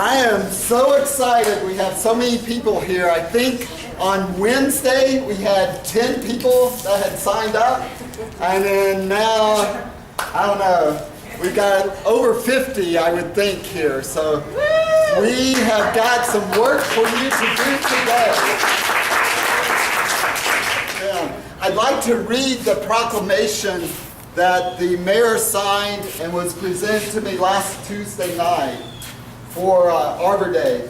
I am so excited. We have so many people here. I think on Wednesday we had 10 people that had signed up. And then now, I don't know, we got over 50, I would think, here. So we have got some work for you to do today. Yeah. I'd like to read the proclamation that the mayor signed and was presented to me last Tuesday night for Arbor Day.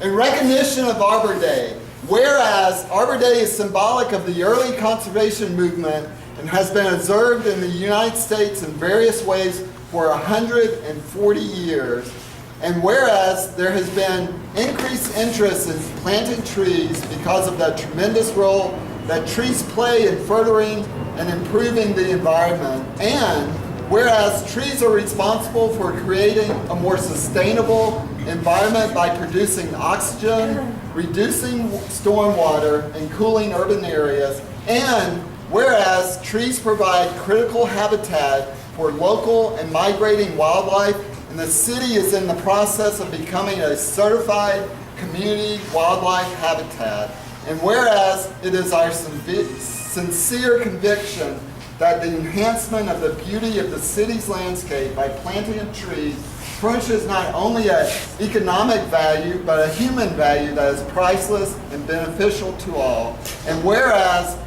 In recognition of Arbor Day, whereas Arbor Day is symbolic of the early conservation movement and has been observed in the United States in various ways for 140 years, and whereas there has been increased interest in planting trees because of the tremendous role that trees play in furthering and improving the environment, and whereas trees are responsible for creating a more sustainable environment by producing oxygen, reducing stormwater, and cooling urban areas, and whereas trees provide critical habitat for local and migrating wildlife, and the city is in the process of becoming a certified community wildlife habitat. And whereas it is our sincere conviction that the enhancement of the beauty of the city's landscape by planting of trees furnishes not only an economic value, but a human value that is priceless and beneficial to all. And whereas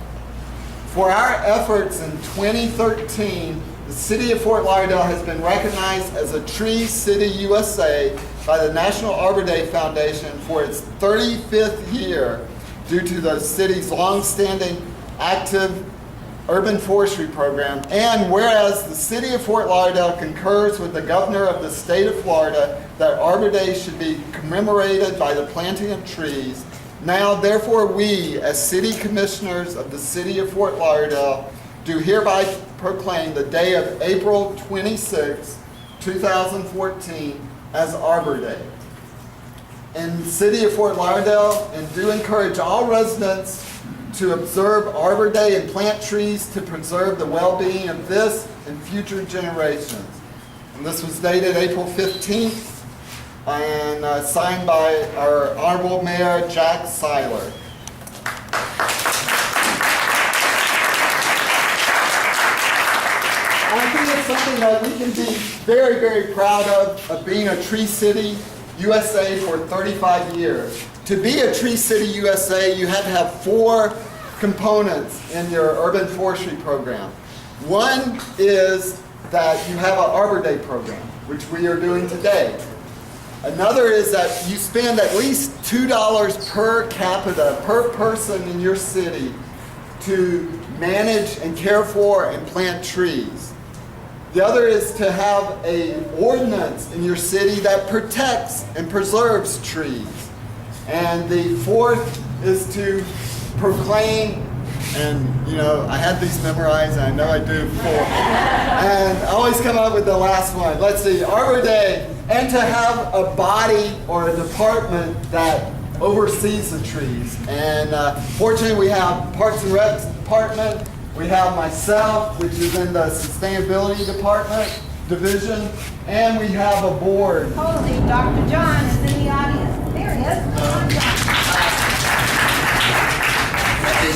for our efforts in 2013, the City of Fort Lauderdale has been recognized as a Tree City USA by the National Arbor Day Foundation for its 35th year due to the city's long-standing active urban forestry program. And whereas the City of Fort Lauderdale concurs with the Governor of the State of Florida that Arbor Day should be commemorated by the planting of trees, now therefore we, as City Commissioners of the City of Fort Lauderdale, do hereby proclaim the day of April 26, 2014 as Arbor Day. In the City of Fort Lauderdale, and do encourage all residents to observe Arbor Day and plant trees to preserve the well-being of this and future generations. And this was dated April 15th and signed by our Honorable Mayor, Jack Seiler. I think it's something that we can be very, very proud of being a Tree City USA for 35 years. To be a Tree City USA, you have to have 4 components in your urban forestry program. One is that you have an Arbor Day program, which we are doing today. Another is that you spend at least $2 per capita, per person in your city to manage and care for and plant trees. The other is to have an ordinance in your city that protects and preserves trees. And the fourth is to proclaim, and you know, I had these memorized, and I know I do 4. And I always come up with the last one. Let's see, Arbor Day, and to have a body or a department that oversees the trees. And fortunately, we have Parks and Rec Department. We have myself, which is in the Sustainability Division, and we have a board. Holy, Dr. John is in the audience. There he is.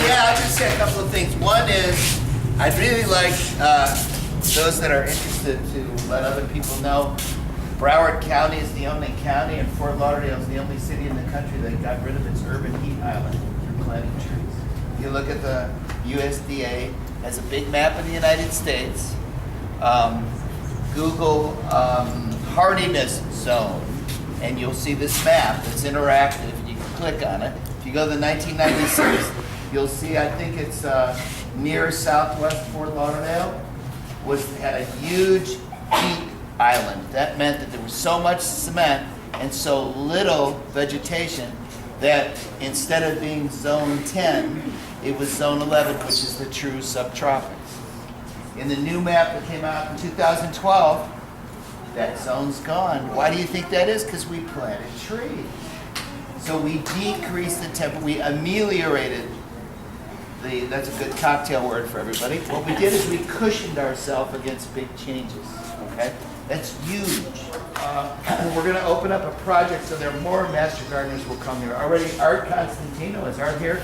Yeah, I'll just say a couple of things. One is, I'd really like those that are interested to let other people know Broward County is the only county, and Fort Lauderdale is the only city in the country that got rid of its urban heat island through planting trees. If you look at the USDA has a big map of the United States. Google hardiness zone, and you'll see this map. It's interactive. You can click on it. If you go to the 1996, you'll see. I think it's near southwest Fort Lauderdale. Had a huge heat island. That meant that there was so much cement and so little vegetation that instead of being zone 10, it was zone 11, which is the true subtropics. In the new map that came out in 2012, that zone's gone. Why do you think that is? Because we planted trees. So we decreased the temperature, we ameliorated that's a good cocktail word for everybody. What we did is we cushioned ourselves against big changes, okay? That's huge. We're going to open up a project so there are more Master Gardeners will come here. Already Art Constantino, is Art here?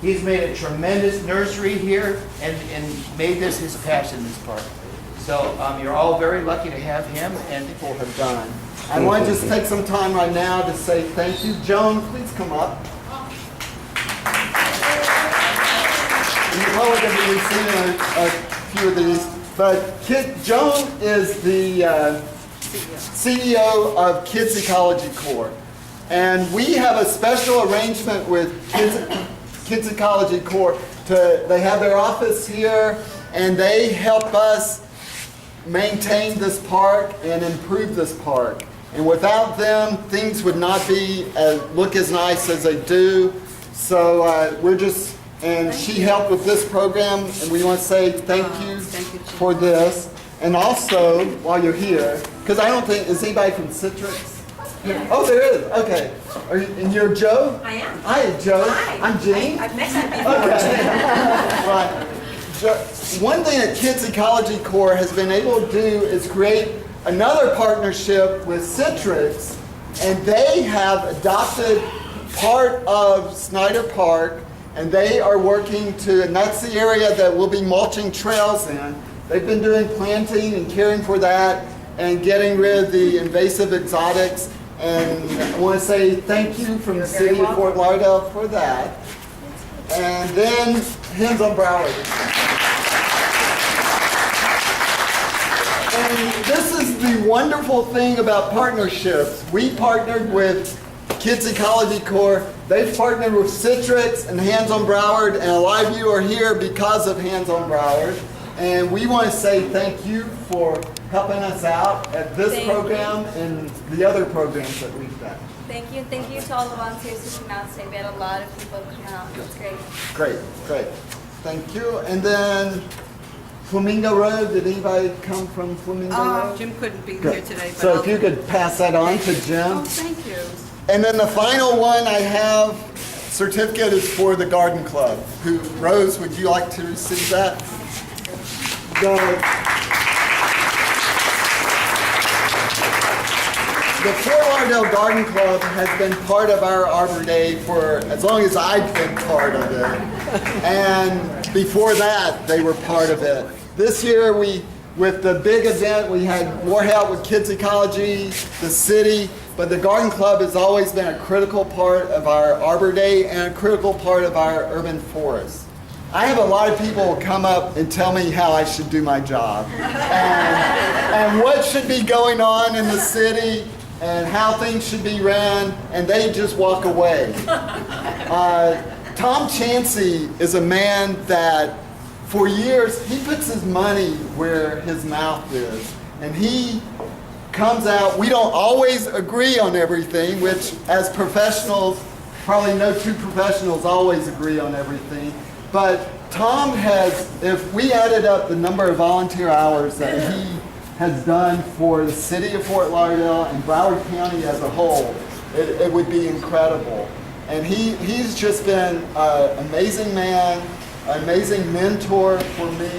He's made a tremendous nursery here and made this his passion, this park. So you're all very lucky to have him and People have done. I want to just take some time right now to say thank you. Joan, please come up. You're probably going to be seeing a few of these, but Joan is the CEO of Kids Ecology Corps. And we have a special arrangement with Kids Ecology Corps. They have their office here, and they help us maintain this park and improve this park. And without them, things would not look as nice as they do. So and she helped with this program, and we want to say thank you for this. And also, while you're here, because I don't think, is anybody from Citrix? Yeah. Oh, there is, okay. And you're Joe? I am. Hi, Joe. Hi. I'm Gene. I've met you before. Okay. Right. One thing that Kids Ecology Corps has been able to do is create another partnership with Citrix, and they have adopted part of Snyder Park, and they are working and that's the area that we'll be mulching trails in. They've been doing planting and caring for that and getting rid of the invasive exotics, and I want to say thank you from the city of Fort Lauderdale for that. And then Hands on Broward. And this is the wonderful thing about partnerships. We partnered with Kids Ecology Corps. They've partnered with Citrix and Hands on Broward, and a lot of you are here because of Hands on Broward. And we want to say thank you for helping us out at this program and the other programs that we've done. Thank you, and thank you to all the volunteers who came out today. We had a lot of people come out. It's great. Great, great. Thank you. And then Flamingo Road, did anybody come from Flamingo Road? Jim couldn't be Good. here today. But So if you could pass that on to Jim. Oh, thank you. And then the final one I have, certificate is for the Garden Club. Rose, would you like to receive that? The Fort Lauderdale Garden Club has been part of our Arbor Day for as long as I've been part of it. And before that, they were part of it. This year, with the big event, we had more help with Kids Ecology, the city, but the Garden Club has always been a critical part of our Arbor Day and a critical part of our urban forest. I have a lot of people come up and tell me how I should do my job and what should be going on in the city and how things should be ran, and they just walk away. Tom Chansey is a man that for years, he puts his money where his mouth is, and he comes out. We don't always agree on everything, which as professionals, probably no two professionals always agree on everything. But Tom has, if we added up the number of volunteer hours that he has done for the city of Fort Lauderdale and Broward County as a whole, it would be incredible. And he's just been an amazing man, an amazing mentor for me,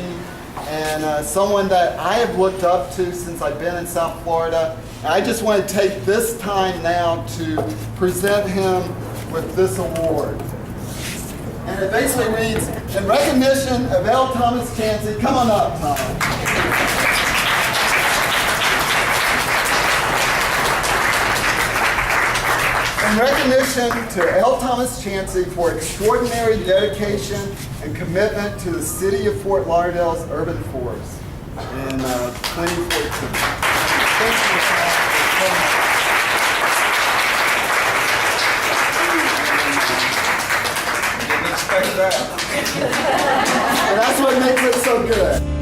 and someone that I have looked up to since I've been in South Florida. And I just want to take this time now to present him with this award. And it basically reads, in recognition of L. Thomas Chansey, come on up, Tom. In recognition to L. Thomas Chansey for extraordinary dedication and commitment to the city of Fort Lauderdale's urban forest in 2014. Thank you, Tom. Didn't expect that. And that's what makes it so good.